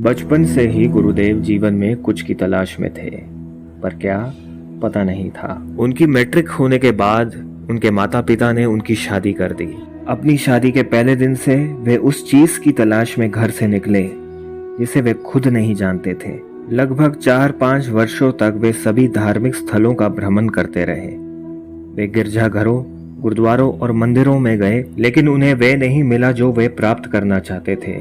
बचपन से ही गुरुदेव जीवन में कुछ की तलाश में थे, पर क्या पता नहीं था। उनकी मैट्रिक होने के बाद उनके माता पिता ने उनकी शादी कर दी। अपनी शादी के पहले दिन से वे उस चीज की तलाश में घर से निकले जिसे वे खुद नहीं जानते थे। लगभग 4-5 वर्षों तक वे सभी धार्मिक स्थलों का भ्रमण करते रहे। वे गिरजाघरों, गुरुद्वारों और मंदिरों में गए, लेकिन उन्हें वे नहीं मिला जो वे प्राप्त करना चाहते थे।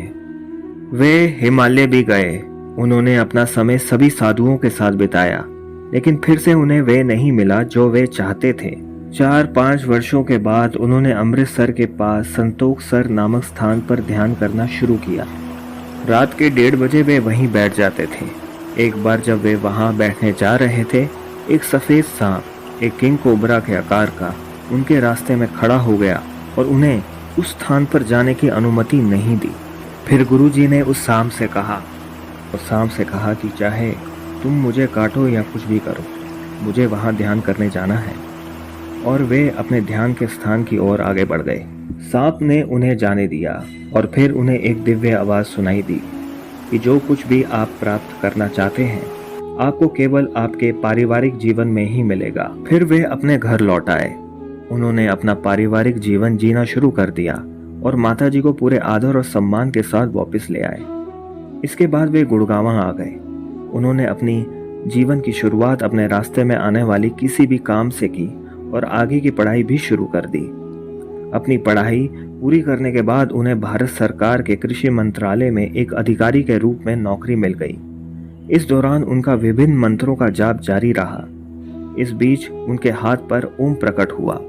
वे हिमालय भी गए। उन्होंने अपना समय सभी साधुओं के साथ बिताया, लेकिन फिर से उन्हें वे नहीं मिला जो वे चाहते थे। 4-5 वर्षों के बाद उन्होंने अमृतसर के पास संतोख सर नामक स्थान पर ध्यान करना शुरू किया। रात के 1:30 बजे वे वहीं बैठ जाते थे। एक बार जब वे वहां बैठने जा रहे थे, एक सफेद सांप, एक किंग कोबरा के आकार का, उनके रास्ते में खड़ा हो गया और उन्हें उस स्थान पर जाने की अनुमति नहीं दी। फिर गुरुजी ने उस सांप से कहा कि चाहे तुम मुझे काटो या कुछ भी करो, मुझे वहां ध्यान करने जाना है। और वे अपने ध्यान के स्थान की ओर आगे बढ़ गए। सांप ने उन्हें जाने दिया और फिर उन्हें एक दिव्य आवाज सुनाई दी कि जो कुछ भी आप प्राप्त करना चाहते हैं, आपको केवल आपके पारिवारिक जीवन में ही मिलेगा। फिर वे अपने घर लौट आए। उन्होंने अपना पारिवारिक जीवन जीना शुरू कर दिया और माताजी को पूरे आदर और सम्मान के साथ वापस ले आए। इसके बाद वे गुड़गांव आ गए। उन्होंने अपनी जीवन की शुरुआत अपने रास्ते में आने वाली किसी भी काम से की और आगे की पढ़ाई भी शुरू कर दी। अपनी पढ़ाई पूरी करने के बाद उन्हें भारत सरकार के कृषि मंत्रालय में एक अधिकारी के रूप में नौकरी मिल गई। इस दौरान उनका विभिन्न मंत्रों का जाप जारी रहा। इस बीच उनके हाथ पर ओम प्रकट हुआ।